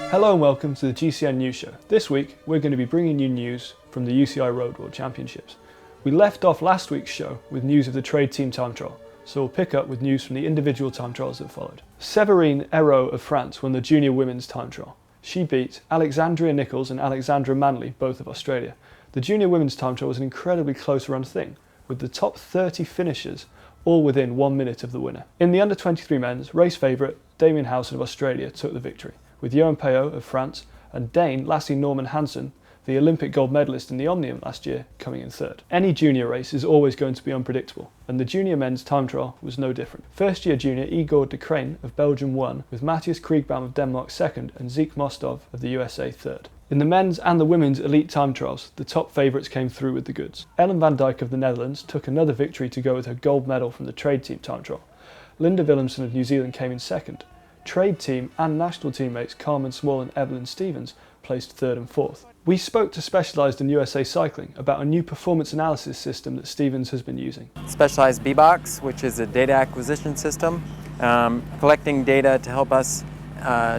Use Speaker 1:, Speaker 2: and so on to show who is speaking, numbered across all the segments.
Speaker 1: Hello and welcome to the GCN News Show. This week we're going to be bringing you news from the UCI Road World Championships. We left off last week's show with news of the trade team time trial, so we'll pick up with news from the individual time trials that followed. Severine Eraud of France won the junior women's time trial. She beat Alexandria Nichols and Alexandra Manley, both of Australia. The junior women's time trial was an incredibly close run thing, with the top 30 finishers all within 1 minute of the winner. In the under-23 men's, race favourite Damien Howson of Australia took the victory, with Johan Poel of France and Dane Lassie Norman Hansen, the Olympic gold medalist in the Omnium last year, coming in third. Any junior race is always going to be unpredictable, and the junior men's time trial was no different. First year junior Igor Decraene of Belgium won, with Mathieu Kriegbaum of Denmark second and Zeke Mostov of the USA third. In the men's and the women's elite time trials, the top favourites came through with the goods. Ellen van Dijk of the Netherlands took another victory to go with her gold medal from the trade team time trial. Linda Willemsen of New Zealand came in second. Trade team and national teammates Carmen Small and Evelyn Stevens placed third and fourth. We spoke to Specialised in USA Cycling about a new performance analysis system that Stevens has been using.
Speaker 2: Specialized B-Box, which is a data acquisition system, collecting data to help us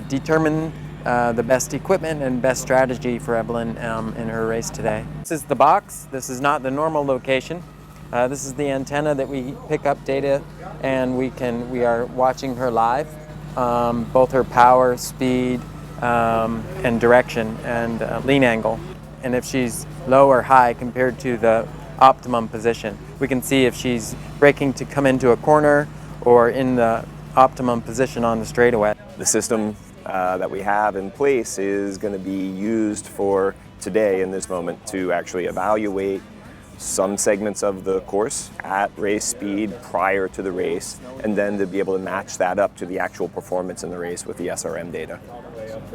Speaker 2: determine the best equipment and best strategy for Evelyn in her race today. This is the box. This is not the normal location. This is the antenna that we pick up data, and we are watching her live, both her power, speed, and direction and lean angle, and if she's low or high compared to the optimum position. We can see if she's braking to come into a corner or in the optimum position on the straightaway.
Speaker 3: The system that we have in place is going to be used for today in this moment to actually evaluate some segments of the course at race speed prior to the race, and then to be able to match that up to the actual performance in the race with the SRM data.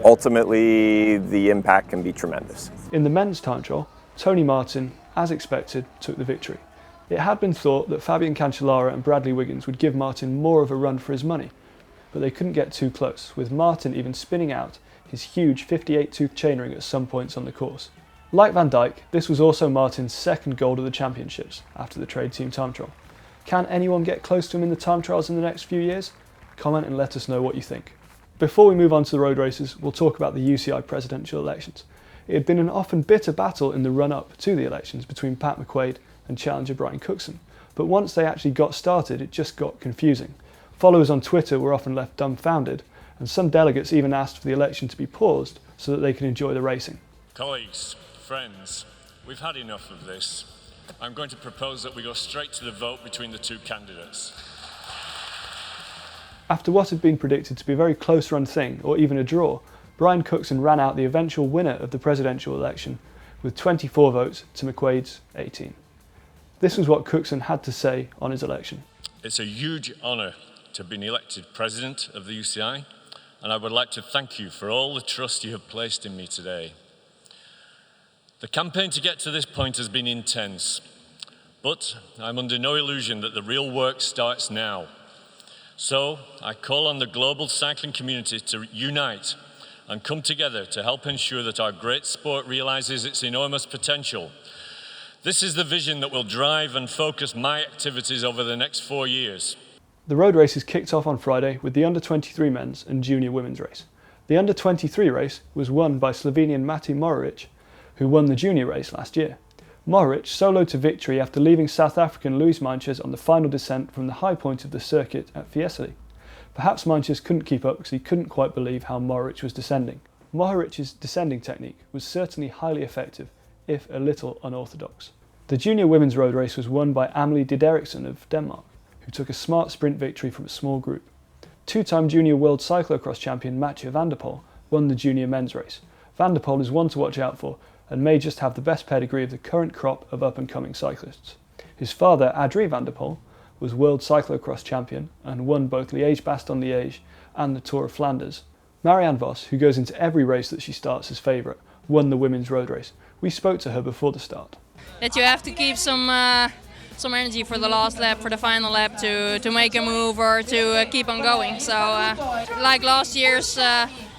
Speaker 3: Ultimately, the impact can be tremendous.
Speaker 1: In the men's time trial, Tony Martin, as expected, took the victory. It had been thought that Fabian Cancellara and Bradley Wiggins would give Martin more of a run for his money, but they couldn't get too close, with Martin even spinning out his huge 58-tooth chainring at some points on the course. Like Van Dijk, this was also Martin's second gold of the championships after the trade team time trial. Can anyone get close to him in the time trials in the next few years? Comment and let us know what you think. Before we move on to the road races, we'll talk about the UCI presidential elections. It had been an often bitter battle in the run-up to the elections between Pat McQuaid and challenger Brian Cookson, but once they actually got started, it just got confusing. Followers on Twitter were often left dumbfounded, and some delegates even asked for the election to be paused so that they could enjoy the racing.
Speaker 4: Colleagues, friends, we've had enough of this. I'm going to propose that we go straight to the vote between the two candidates.
Speaker 1: After what had been predicted to be a very close run thing, or even a draw, Brian Cookson ran out the eventual winner of the presidential election with 24 votes to McQuaid's 18. This was what Cookson had to say on his election.
Speaker 4: It's a huge honour to have been elected president of the UCI, and I would like to thank you for all the trust you have placed in me today. The campaign to get to this point has been intense, but I'm under no illusion that the real work starts now. So I call on the global cycling community to unite and come together to help ensure that our great sport realises its enormous potential. This is the vision that will drive and focus my activities over the next 4 years.
Speaker 1: The road races kicked off on Friday with the under-23 men's and junior women's race. The under-23 race was won by Slovenian Matej Mohoric, who won the junior race last year. Mohoric soloed to victory after leaving South African Luis Meintjes on the final descent from the high point of the circuit at Fiesole. Perhaps Meintjes couldn't keep up because he couldn't quite believe how Mohoric was descending. Mohoric's descending technique was certainly highly effective, if a little unorthodox. The junior women's road race was won by Amalie Dideriksen of Denmark, who took a smart sprint victory from a small group. Two-time junior world cyclocross champion Mathieu van der Poel won the junior men's race. Van der Poel is one to watch out for, and may just have the best pedigree of the current crop of up-and-coming cyclists. His father, Adrie van der Poel, was world cyclocross champion and won both Liège-Bastogne-Liège and the Tour of Flanders. Marianne Vos, who goes into every race that she starts as favourite, won the women's road race. We spoke to her before the start.
Speaker 5: That you have to keep some energy for the last lap, for the final lap, to make a move or to keep on going. So, like last year's,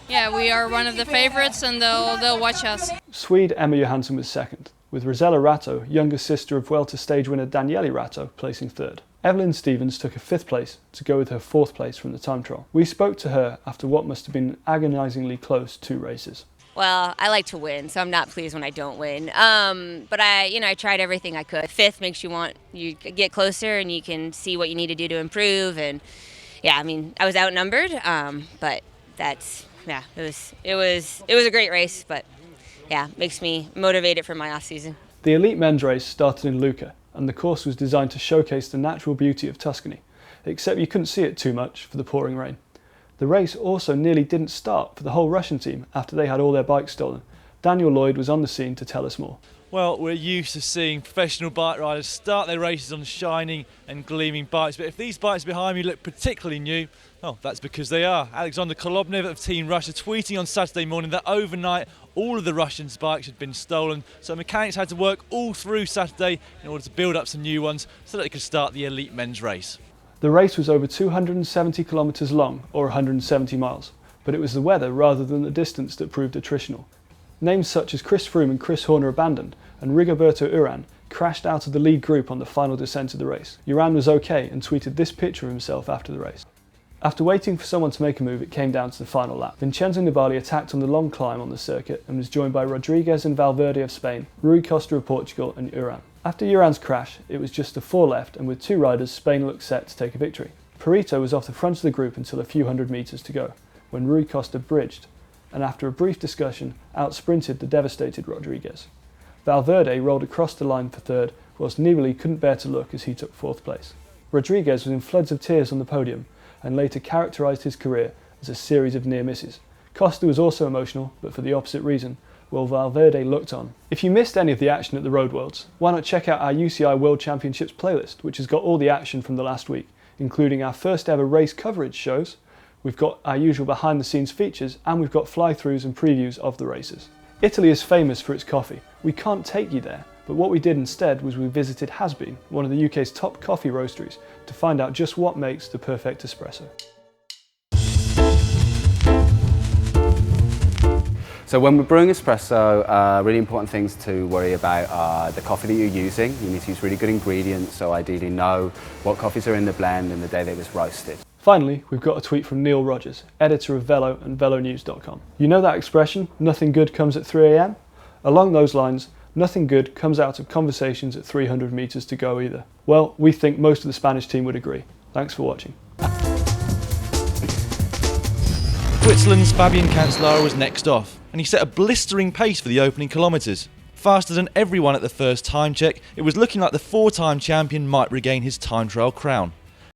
Speaker 5: we are one of the favourites, and they'll watch us.
Speaker 1: Swede Emma Johansson was second, with Rosella Ratto, younger sister of Vuelta stage winner Daniele Ratto, placing third. Evelyn Stevens took a 5th place to go with her 4th place from the time trial. We spoke to her after what must have been agonisingly close 2 races.
Speaker 6: Well, I like to win, so I'm not pleased when I don't win. But I tried everything I could. 5th makes you get closer and you can see what you need to do to improve. And yeah, I mean, I was outnumbered, but it was a great race. But yeah, makes me motivated for my off season.
Speaker 1: The elite men's race started in Lucca, and the course was designed to showcase the natural beauty of Tuscany, except you couldn't see it too much for the pouring rain. The race also nearly didn't start for the whole Russian team after they had all their bikes stolen. Daniel Lloyd was on the scene to tell us more.
Speaker 7: Well, we're used to seeing professional bike riders start their races on shining and gleaming bikes, but if these bikes behind me look particularly new, well, that's because they are. Alexander Kolobnev of Team Russia tweeting on Saturday morning that overnight all of the Russians' bikes had been stolen, so mechanics had to work all through Saturday in order to build up some new ones so that they could start the elite men's race.
Speaker 1: The race was over 270 kilometres long, or 170 miles, but it was the weather rather than the distance that proved attritional. Names such as Chris Froome and Chris Horner abandoned, and Rigoberto Urán crashed out of the lead group on the final descent of the race. Urán was okay and tweeted this picture of himself after the race. After waiting for someone to make a move, it came down to the final lap. Vincenzo Nibali attacked on the long climb on the circuit and was joined by Rodriguez and Valverde of Spain, Rui Costa of Portugal and Urán. After Urán's crash, it was just the 4 left, and with 2 riders, Spain looked set to take a victory. Perito was off the front of the group until a few hundred metres to go, when Rui Costa bridged, and after a brief discussion, out-sprinted the devastated Rodriguez. Valverde rolled across the line for 3rd, whilst Nibali couldn't bear to look as he took 4th place. Rodriguez was in floods of tears on the podium, and later characterised his career as a series of near misses. Costa was also emotional, but for the opposite reason, while Valverde looked on. If you missed any of the action at the Road Worlds, why not check out our UCI World Championships playlist, which has got all the action from the last week, including our first ever race coverage shows, we've got our usual behind the scenes features, and we've got fly-throughs and previews of the races. Italy is famous for its coffee. We can't take you there, but what we did instead was we visited Has Been, one of the UK's top coffee roasteries, to find out just what makes the perfect espresso.
Speaker 8: So when we're brewing espresso, really important things to worry about are the coffee that you're using. You need to use really good ingredients, so ideally know what coffees are in the blend and the day they was roasted.
Speaker 1: Finally, we've got a tweet from Neil Rogers, editor of Velo and velonews.com. You know that expression, nothing good comes at 3 AM? Along those lines, nothing good comes out of conversations at 300 metres to go either. Well, we think most of the Spanish team would agree. Thanks for watching.
Speaker 7: Switzerland's Fabian Cancellara was next off, and he set a blistering pace for the opening kilometres. Faster than everyone at the first time check, it was looking like the 4-time champion might regain his time trial crown.